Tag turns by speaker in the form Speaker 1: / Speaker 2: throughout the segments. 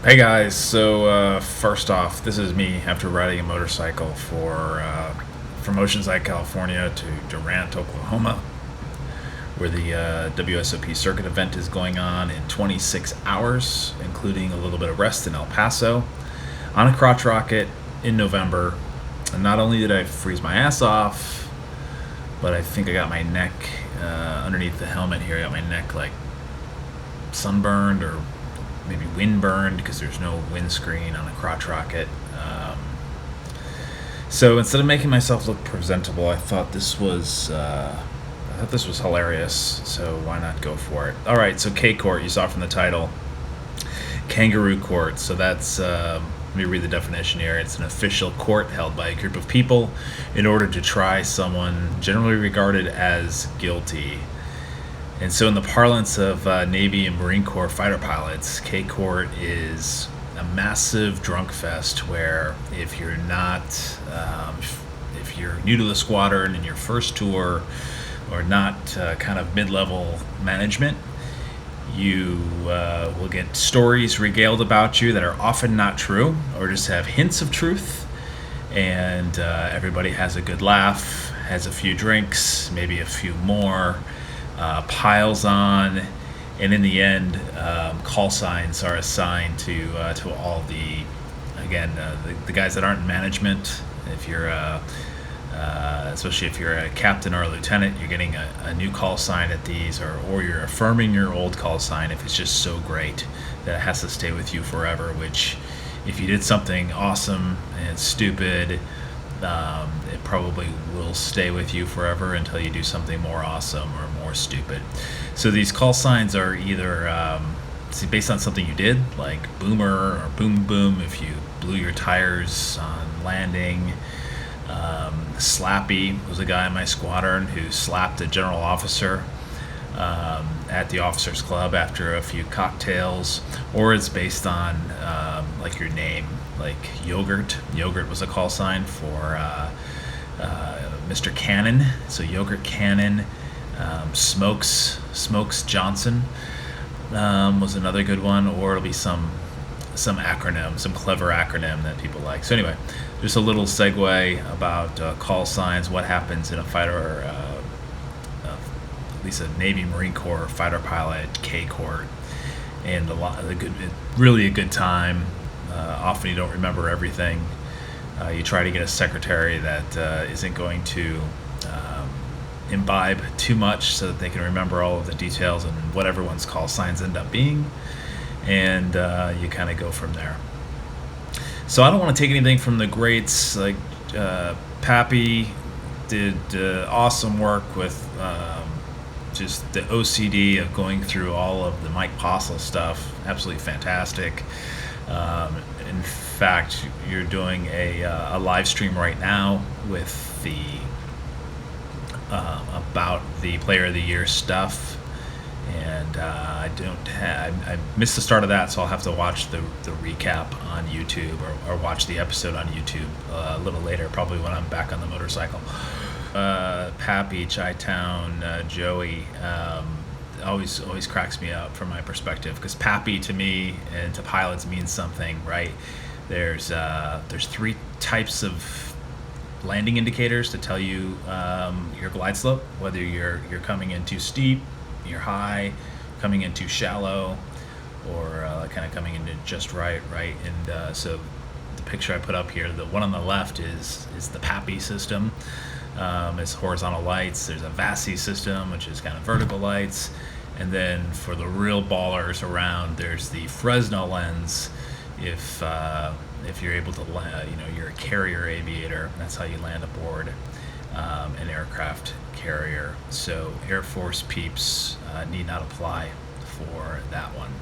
Speaker 1: Hey guys, so first off, this is me after riding a motorcycle from Oceanside, California to Durant, Oklahoma, where the WSOP circuit event is going on in 26 hours, including a little bit of rest in El Paso, on a crotch rocket in November. And not only did I freeze my ass off, but I think I got my neck underneath the helmet here. I got my neck like sunburned or maybe windburned because there's no windscreen on a crotch rocket. So instead of making myself look presentable, I thought this was hilarious. So why not go for it? All right. So K Court, you saw from the title, Kangaroo Court. So that's let me read the definition here. It's an official court held by a group of people in order to try someone generally regarded as guilty. And so, in the parlance of Navy and Marine Corps fighter pilots, K Court is a massive drunk fest where if you're not, if you're new to the squadron in your first tour or not kind of mid-level management, you will get stories regaled about you that are often not true or just have hints of truth. And everybody has a good laugh, has a few drinks, maybe a few more. Piles on, and in the end, call signs are assigned to all the guys that aren't in management. If you're especially if you're a captain or a lieutenant, you're getting a new call sign at these, or you're affirming your old call sign if it's just so great that it has to stay with you forever. Which, if you did something awesome and stupid, it probably will stay with you forever until you do something more awesome or more stupid. So these call signs are either based on something you did, like boomer or boom boom if you blew your tires on landing. Slappy was a guy in my squadron who slapped a general officer at the officers club after a few cocktails, or it's based on like your name, like yogurt. Yogurt was a call sign for Mr. Cannon, so Yogurt Cannon. Smokes Johnson was another good one, or it'll be some acronym, some clever acronym that people like. So anyway, just a little segue about call signs, what happens in a fighter, at least a Navy Marine Corps fighter pilot K Court, and really a good time. Often you don't remember everything. You try to get a secretary that isn't going to imbibe too much so that they can remember all of the details and what everyone's call signs end up being, and you kind of go from there. So I don't want to take anything from the greats. Like Pappy did awesome work with just the OCD of going through all of the Mike Postle stuff. Absolutely fantastic. In fact, you're doing a live stream right now with the about the Player of the Year stuff, and I missed the start of that, so I'll have to watch the recap on YouTube or watch the episode on YouTube a little later, probably when I'm back on the motorcycle. Pappy, Chi-Town, Joey. Always cracks me up from my perspective, because Pappy to me and to pilots means something, right? There's three types of landing indicators to tell you your glide slope, whether you're coming in too steep, you're high, coming in too shallow, or kind of coming into just right. And so the picture I put up here, the one on the left is the Pappy system. It's horizontal lights. There's a VASI system, which is kind of vertical lights. And then for the real ballers around, there's the Fresnel lens. If you're able to land, you're a carrier aviator. That's how you land aboard an aircraft carrier. So Air Force peeps need not apply for that one.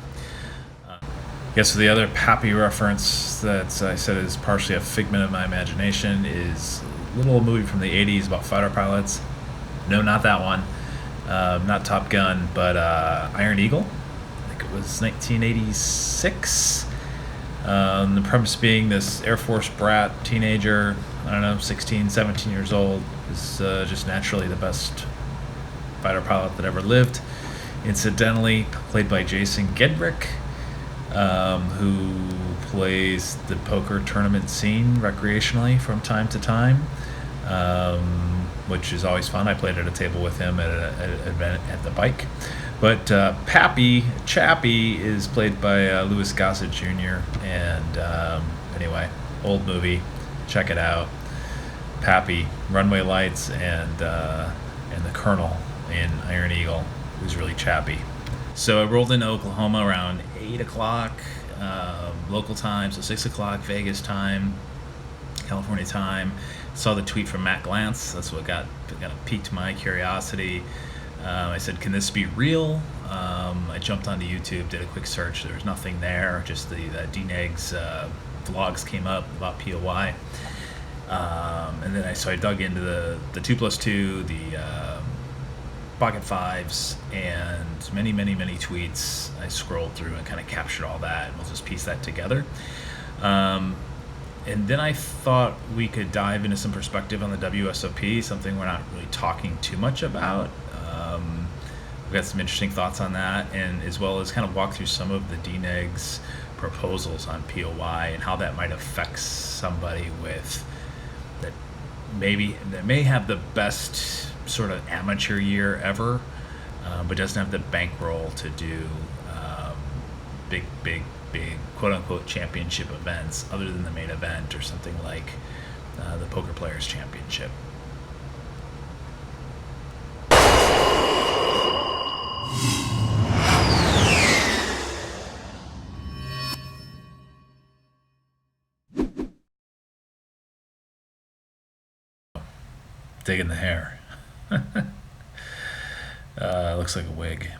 Speaker 1: So the other Pappy reference that I said is partially a figment of my imagination is a little movie from the 80s about fighter pilots. No, not that one. Not Top Gun, but Iron Eagle. I think it was 1986. The premise being this Air Force brat teenager, 16, 17 years old, is just naturally the best fighter pilot that ever lived. Incidentally, played by Jason Gedrick, who plays the poker tournament scene recreationally from time to time, which is always fun. I played at a table with him at an event at the Bike. But Chappie is played by Louis Gossett Jr. And anyway, old movie, check it out. Pappy, Runway Lights, and the Colonel in Iron Eagle, who's really Chappie. So I rolled into Oklahoma around 8 o'clock local time, so 6 o'clock Vegas time, California time. Saw the tweet from Matt Glantz. That's what got piqued my curiosity. I said, can this be real? I jumped onto YouTube, did a quick search. There was nothing there. Just the D-Negs vlogs came up about POY. And then I dug into the 2+2, the Pocket Fives, and many tweets. I scrolled through and kind of captured all that, and we'll just piece that together. And then I thought we could dive into some perspective on the WSOP, something we're not really talking too much about. We've got some interesting thoughts on that, and as well as kind of walk through some of the DNEG's proposals on POY and how that might affect somebody that may have the best sort of amateur year ever, but doesn't have the bankroll to do big quote-unquote championship events other than the main event or something like the Poker Players Championship. Digging the hair. Looks like a wig.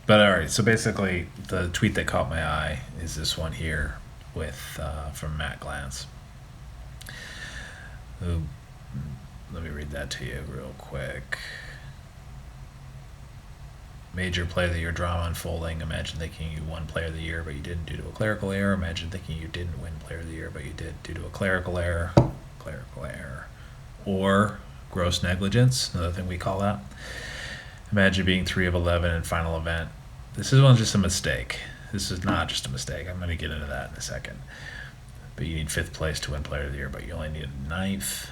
Speaker 1: But all right, so basically the tweet that caught my eye is this one here with from Matt Glantz. Let me read that to you real quick. Major Player of the Year drama unfolding. Imagine thinking you won Player of the Year, but you didn't due to a clerical error. Imagine thinking you didn't win Player of the Year, but you did due to a clerical error. Or gross negligence, another thing we call that. Imagine being 3 of 11 in final event. This is just a mistake. This is not just a mistake. I'm going to get into that in a second. But you need 5th place to win Player of the Year, but you only need 9th.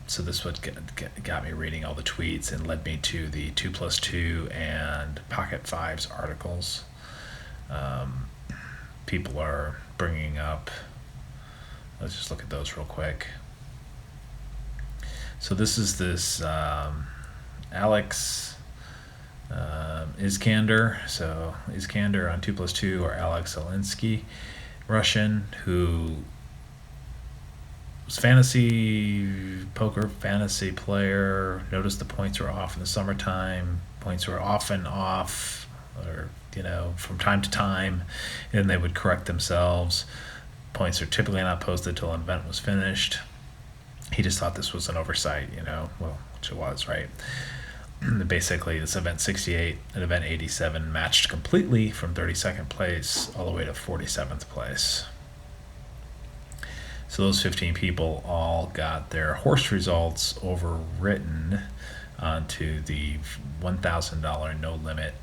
Speaker 1: So this what got me reading all the tweets and led me to the 2+2 and Pocket Fives articles. People are bringing up. Let's just look at those real quick. So this Alex Iskander. So Iskander on 2+2, or Alex Alinsky, Russian, who was fantasy player. Noticed the points were off in the summertime. Points were often off, or from time to time, and they would correct themselves. Points are typically not posted till an event was finished. He just thought this was an oversight, which it was, right? Basically, this event 68 and event 87 matched completely from 32nd place all the way to 47th place. So those 15 people all got their horse results overwritten onto the $1,000 no limit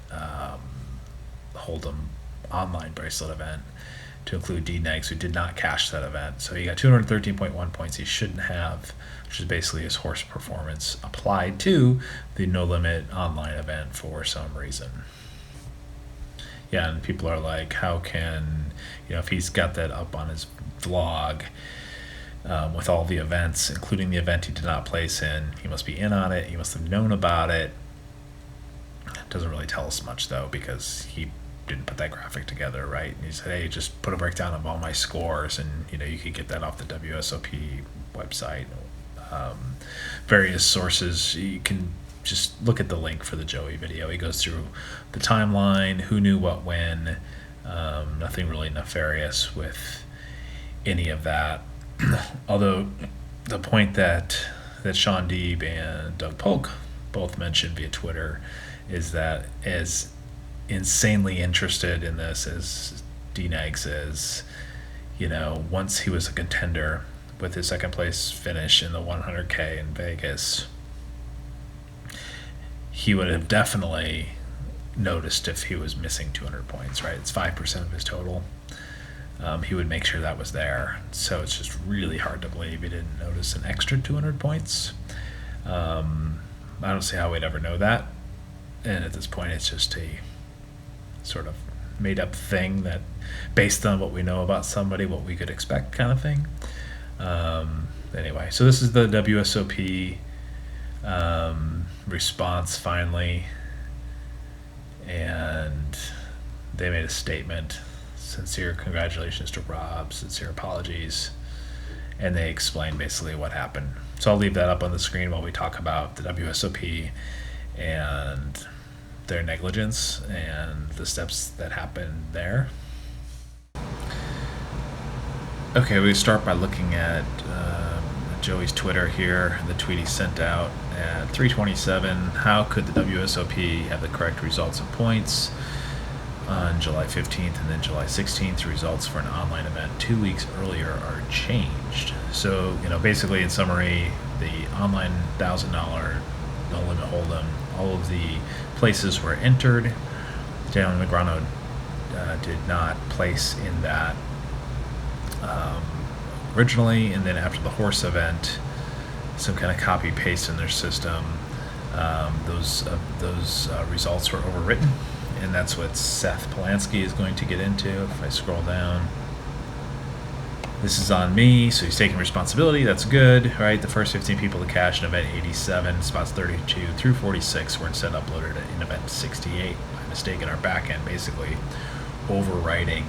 Speaker 1: Hold'em online bracelet event, to include D-Negs, who did not cash that event. So he got 213.1 points he shouldn't have, which is basically his horse performance applied to the no limit online event for some reason. Yeah, and people are like, how can, if he's got that up on his vlog with all the events, including the event he did not place in, he must be in on it, he must have known about it. Doesn't really tell us much, though, because he didn't put that graphic together, right? And he said, hey, just put a breakdown of all my scores, and you could get that off the WSOP website. Various sources. You can just look at the link for the Joey video. He goes through the timeline, who knew what when. Nothing really nefarious with any of that. Although the point that Sean Deeb and Doug Polk both mentioned via Twitter is that as insanely interested in this as D-Negs is, once he was a contender with his 2nd place finish in the 100K in Vegas, he would have definitely noticed if he was missing 200 points, right? It's 5% of his total. he would make sure that was there. So it's just really hard to believe he didn't notice an extra 200 points. I don't see how we'd ever know that. And at this point, it's just a sort of made up thing that, based on what we know about somebody, what we could expect kind of thing. Anyway, so this is the WSOP response finally. And they made a statement. Sincere congratulations to Rob, sincere apologies. And they explained basically what happened. So I'll leave that up on the screen while we talk about the WSOP and their negligence and the steps that happened there. Okay, we start by looking at Joey's Twitter here, the tweet he sent out at 3:27. How could the WSOP have the correct results of points on July 15th and then July 16th? Results for an online event 2 weeks earlier are changed. So, basically in summary, the online $1,000 no limit hold'em, all of the places were entered. Daniel Negreanu did not place in that originally, and then after the horse event, some kind of copy paste in their system, those results were overwritten, and that's what Seth Polanski is going to get into. If I scroll down, this is on me, so he's taking responsibility. That's good, right? The first 15 people to cash in event 87, spots 32 through 46 were instead uploaded in event 68 by mistake in our backend, basically overwriting.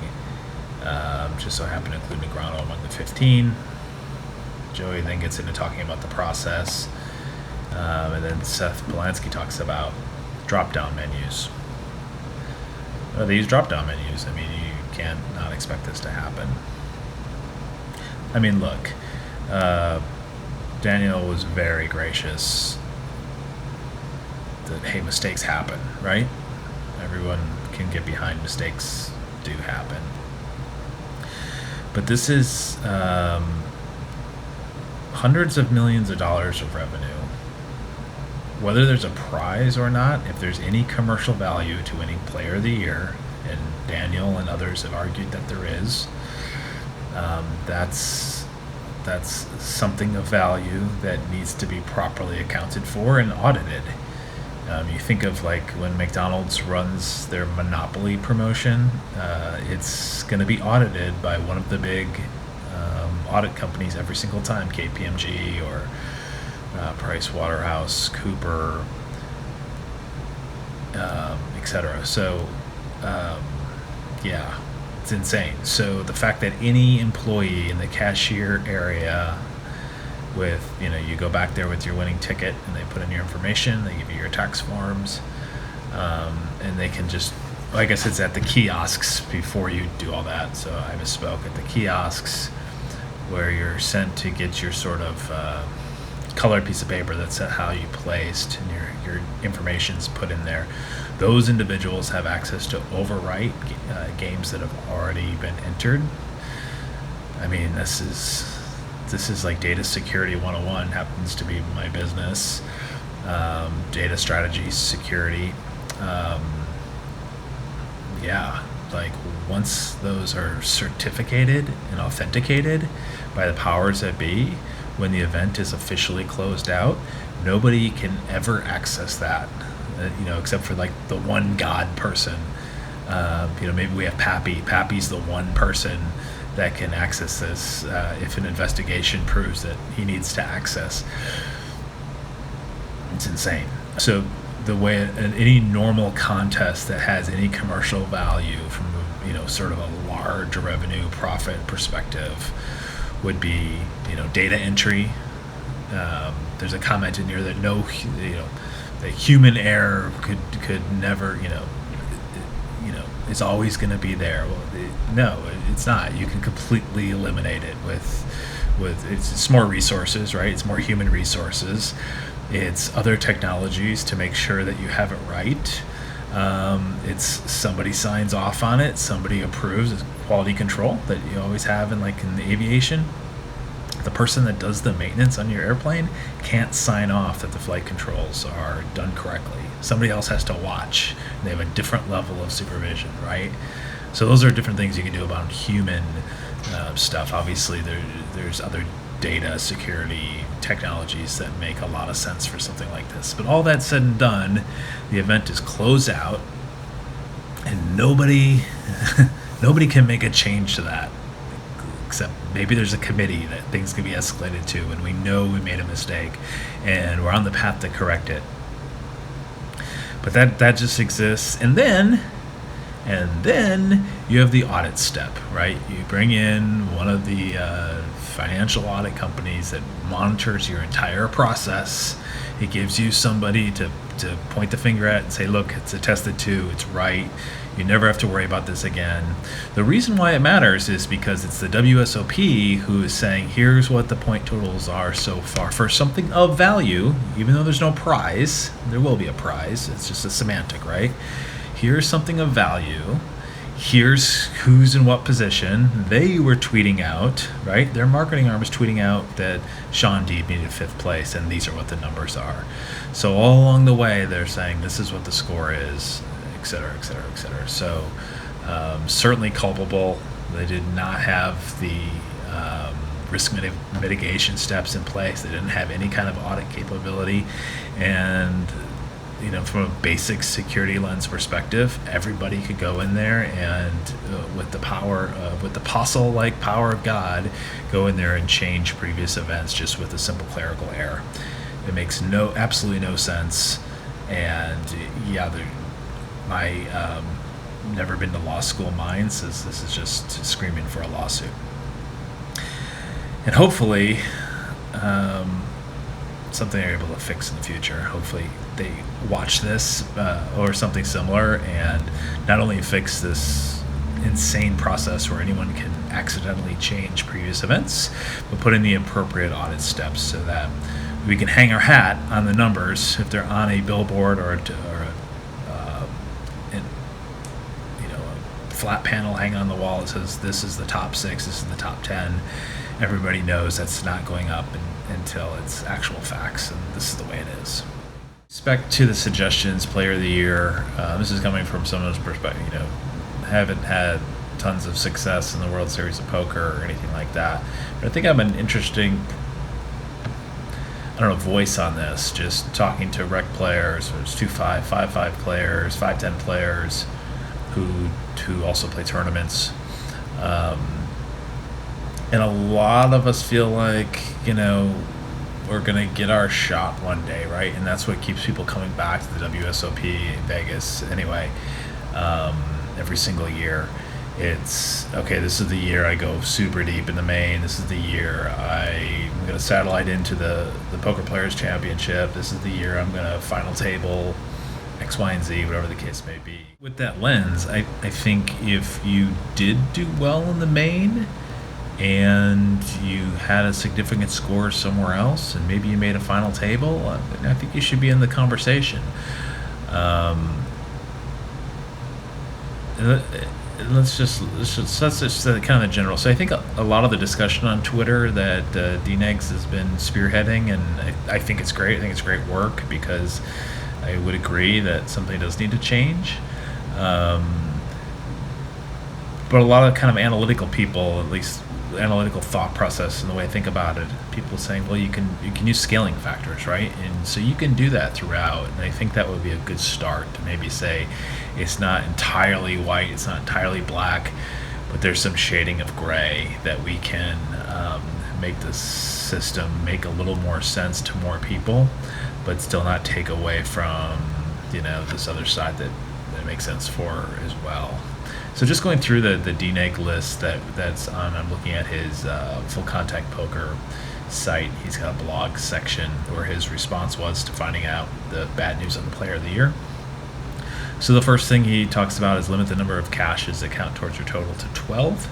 Speaker 1: Just so happened to include Negreanu among the 15. Joey then gets into talking about the process, and then Seth Polanski talks about drop-down menus. They use drop-down menus. I mean, you can't not expect this to happen. I mean, look, Daniel was very gracious that, hey, mistakes happen, right? Everyone can get behind mistakes do happen. But this is hundreds of millions of dollars of revenue. Whether there's a prize or not, if there's any commercial value to winning Player of the Year, and Daniel and others have argued that there is, that's something of value that needs to be properly accounted for and audited. You think of like when McDonald's runs their Monopoly promotion, it's going to be audited by one of the big audit companies every single time, KPMG or Price Waterhouse, Cooper, etc. So, yeah, it's insane. So the fact that any employee in the cashier area with, you go back there with your winning ticket and they put in your information, they give you your tax forms, and they can just, I guess it's at the kiosks before you do all that. So I misspoke, at the kiosks where you're sent to get your sort of colored piece of paper that's how you placed and your information's put in there. Those individuals have access to overwrite games that have already been entered. I mean, this is like data security 101, happens to be my business. Data strategy, security. Yeah, like once those are certificated and authenticated by the powers that be, when the event is officially closed out, nobody can ever access that, except for like the one God person. Maybe we have Pappy. Pappy's the one person that can access this if an investigation proves that he needs to access. It's insane. So the way any normal contest that has any commercial value from sort of a large revenue profit perspective would be data entry. There's a comment in here that that human error could never is always going to be there. Well, no, it's not. You can completely eliminate it with it's more resources, right? It's more human resources. It's other technologies to make sure that you have it right. It's somebody signs off on it, somebody approves. It's quality control that you always have in the aviation. The person that does the maintenance on your airplane can't sign off that the flight controls are done correctly. Somebody else has to watch. They have a different level of supervision, right? So those are different things you can do about human stuff. Obviously, there's other data security technologies that make a lot of sense for something like this. But all that said and done, the event is closed out, and nobody can make a change to that, except maybe there's a committee that things can be escalated to, and we know we made a mistake, and we're on the path to correct it. But that just exists, and then you have the audit step, right? You bring in one of the financial audit companies that monitors your entire process. It gives you somebody to point the finger at and say, look, it's attested to, it's right. You never have to worry about this again. The reason why it matters is because it's the WSOP who is saying, here's what the point totals are so far for something of value, even though there's no prize. There will be a prize. It's just a semantic, right? Here's something of value. Here's who's in what position. They were tweeting out, right? Their marketing arm is tweeting out that Sean Deeb needed 5th place, and these are what the numbers are. So all along the way, they're saying this is what the score is, et cetera, et cetera, et cetera. So certainly culpable. They did not have the risk mitigation steps in place. They didn't have any kind of audit capability. And from a basic security lens perspective, everybody could go in there and with the power, with the apostle-like power of God, go in there and change previous events just with a simple clerical error. It makes absolutely no sense. And yeah, my never been to law school mind says this is just screaming for a lawsuit. And hopefully, something they're able to fix in the future. Hopefully they watch this or something similar and not only fix this insane process where anyone can accidentally change previous events, but put in the appropriate audit steps so that we can hang our hat on the numbers if they're on a billboard or a flat panel hanging on the wall that says this is the top 6, this is the top 10. Everybody knows that's not going up until it's actual facts, and this is the way it is. Respect to the suggestions, player of the year. This is coming from someone's perspective. Haven't had tons of success in the World Series of Poker or anything like that. But I think I'm an interesting, voice on this. Just talking to rec players. There's 2-5, 5-5 players, 5-10 players who also play tournaments. And a lot of us feel like, we're going to get our shot one day, right? And that's what keeps people coming back to the WSOP in Vegas anyway, every single year. It's, okay, this is the year I go super deep in the main. This is the year I'm going to satellite into the Poker Players Championship. This is the year I'm going to final table X, Y, and Z, whatever the case may be. With that lens, I think if you did do well in the main, and you had a significant score somewhere else, and maybe you made a final table, I think you should be in the conversation. That's just kind of the general. So I think a lot of the discussion on Twitter that DNegs has been spearheading, and I think it's great. I think it's great work because I would agree that something does need to change. But a lot of kind of analytical people, at least analytical thought process and the way I think about it, people saying, well, you can use scaling factors, right? And so you can do that throughout, and I think that would be a good start to maybe say it's not entirely white, it's not entirely black, but there's some shading of gray that we can make the system make a little more sense to more people, but still not take away from this other side that makes sense for as well. So just going through the DNeg list that's on, I'm looking at his Full Contact Poker site. He's got a blog section where his response was to finding out the bad news on the Player of the Year. So the first thing he talks about is limit the number of caches that count towards your total to 12.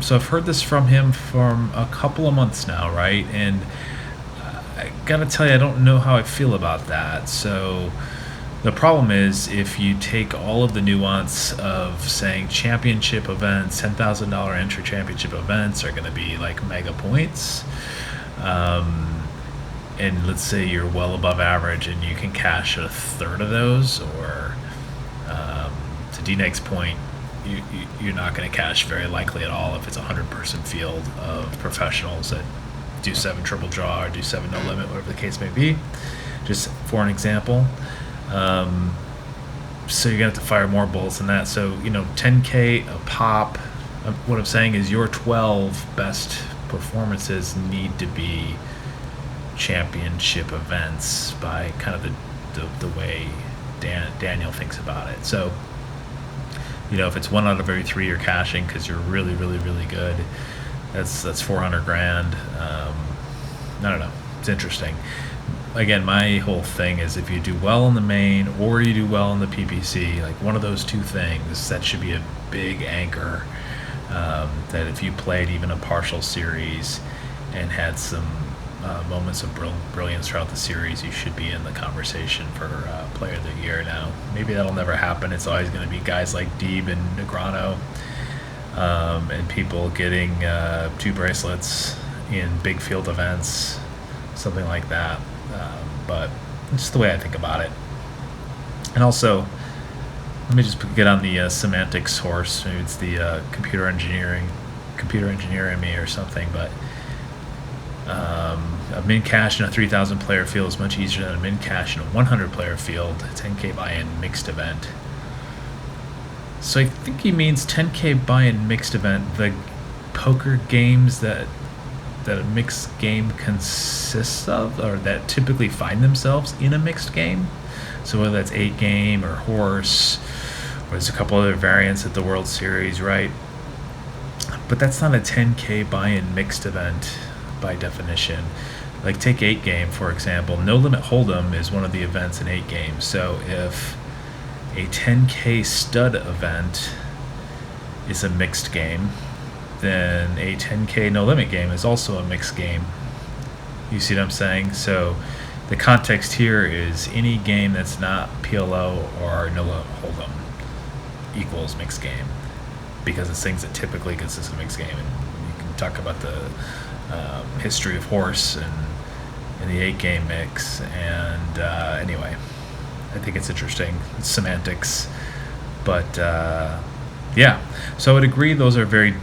Speaker 1: So I've heard this from him for a couple of months now, right? And I gotta tell you, I don't know how I feel about that. So the problem is if you take all of the nuance of saying championship events, $10,000 entry championship events are going to be like mega points, and let's say you're well above average and you can cash a third of those, or to DNeg's point, you're not going to cash very likely at all if it's a 100-person field of professionals that do 7 triple draw or do 7 no limit, whatever the case may be. Just for an example. So you're going to have to fire more bullets than that. So, 10K a pop. What I'm saying is your 12 best performances need to be championship events by kind of the way Daniel thinks about it. So, if it's 1 out of every 3 you're cashing because you're really, really, really good, that's 400 grand. I don't know. It's interesting. Again, my whole thing is if you do well in the main or you do well in the PPC, like one of those two things, that should be a big anchor. That if you played even a partial series and had some moments of brilliance throughout the series, you should be in the conversation for Player of the Year. Now, maybe that'll never happen. It's always going to be guys like Deeb and Negreanu, and people getting 2 bracelets in big field events, something like that. But it's just the way I think about it. And also, let me just get on the semantics horse. Maybe it's the computer engineer in me or something. But a min cash in a 3,000 player field is much easier than a min cash in a 100 player field, a 10K buy-in mixed event. So I think he means 10K buy-in mixed event, the poker games that a mixed game consists of, or that typically find themselves in a mixed game. So whether that's 8 game or horse, or there's a couple other variants at the World Series, right? But that's not a 10K buy-in mixed event by definition. Like take 8 game, for example. No Limit Hold'em is one of the events in 8 games. So if a 10K stud event is a mixed game, then a 10K no limit game is also a mixed game. You see what I'm saying? So the context here is any game that's not PLO or no limit hold'em equals mixed game, because it's things that typically consist of mixed game. And you can talk about the history of horse and the 8 game mix. And anyway, I think it's interesting. It's semantics, but yeah. So I would agree those are very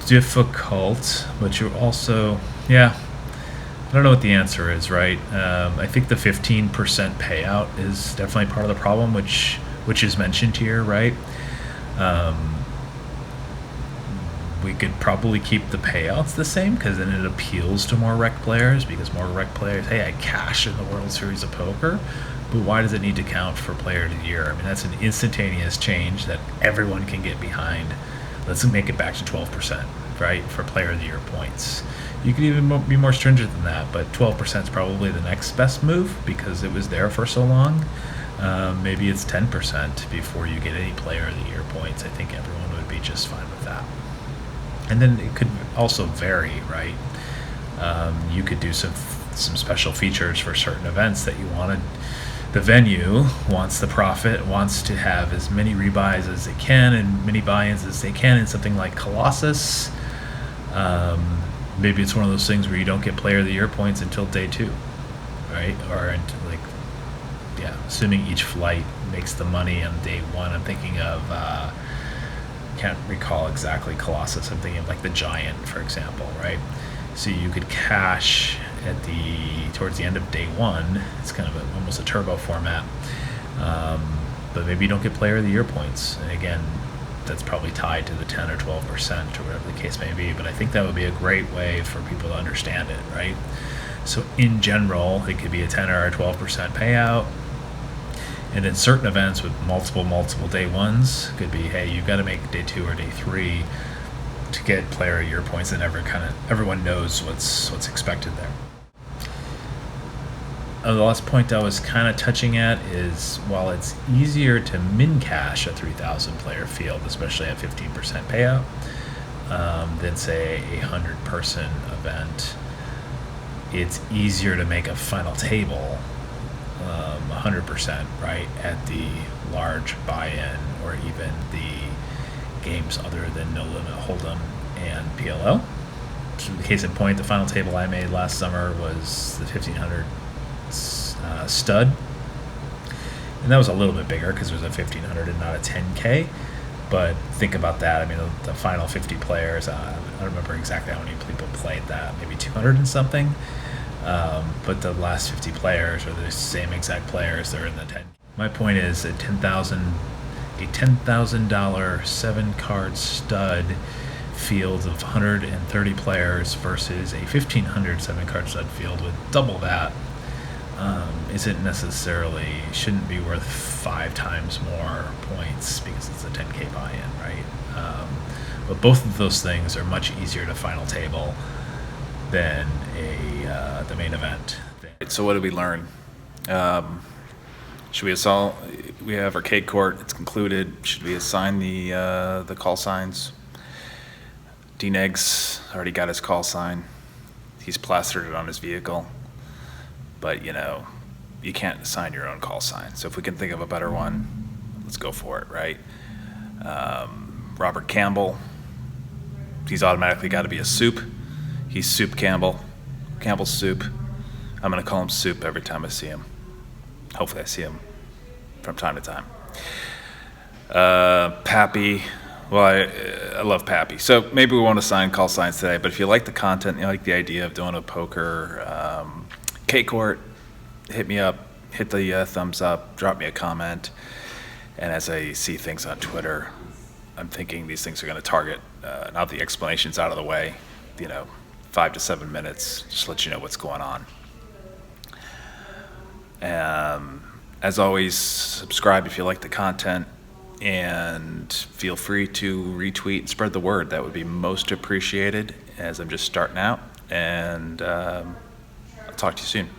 Speaker 1: difficult, but you're also, I don't know what the answer is, right? I think the 15% payout is definitely part of the problem, which is mentioned here, right? We could probably keep the payouts the same, because then it appeals to more rec players, because more rec players, hey, I cash in the World Series of Poker, but why does it need to count for Player of the Year? I mean, that's an instantaneous change that everyone can get behind. Let's make it back to 12%, right, for Player of the Year points. You could even be more stringent than that, but 12% is probably the next best move because it was there for so long. Maybe it's 10% before you get any Player of the Year points. I think everyone would be just fine with that. And then it could also vary, right? You could do some special features for certain events that you wanted. The venue wants the profit, wants to have as many rebuys as they can and many buy-ins as they can in something like Colossus. Maybe it's one of those things where you don't get Player of the Year points until day 2, right? Or assuming each flight makes the money on day 1. I'm thinking of, can't recall exactly Colossus. I'm thinking of like the Giant, for example, right? So you could cash towards the end of day 1. It's kind of almost a turbo format, but maybe you don't get Player of the Year points. And again, that's probably tied to the 10 or 12% or whatever the case may be. But I think that would be a great way for people to understand it, right? So in general, it could be a 10 or a 12% payout. And in certain events with multiple day 1s, could be, hey, you've got to make day 2 or day 3 to get Player of the Year points, and everyone knows what's expected there. The last point I was kind of touching at is, while it's easier to min cash a 3,000 player field, especially at 15% payout, than say a 100-person event, it's easier to make a final table 100%, right, at the large buy-in or even the games other than No Limit Hold'em and PLO. Case in point, the final table I made last summer was the 1,500 stud, and that was a little bit bigger because it was a 1,500 and not a 10K. But think about that. I mean, the final 50 players, I don't remember exactly how many people played that, maybe 200 and something. But the last 50 players are the same exact players that are in the 10. My point is a $10,000 7-card stud field of 130 players versus a 1,500 7-card stud field with double that isn't necessarily, shouldn't be worth 5 times more points because it's a 10K buy-in, right? But both of those things are much easier to final table than the main event.
Speaker 2: So what did we learn? Should we assault? We have our K court. It's concluded. Should we assign the call signs? D-Neg's already got his call sign. He's plastered it on his vehicle. But, you know, you can't assign your own call sign. So if we can think of a better one, let's go for it, right? Robert Campbell, he's automatically got to be a soup. He's Soup Campbell. Campbell's Soup. I'm going to call him Soup every time I see him. Hopefully I see him from time to time. Pappy. Well, I love Pappy. So maybe we won't assign call signs today, but if you like the content, you like the idea of doing a poker K-Court, hit me up, hit the thumbs up, drop me a comment. And as I see things on Twitter, I'm thinking these things are going to target, now the explanation's out of the way, 5 to 7 minutes, just let you know what's going on. As always, subscribe if you like the content, and feel free to retweet and spread the word. That would be most appreciated as I'm just starting out, and I'll talk to you soon.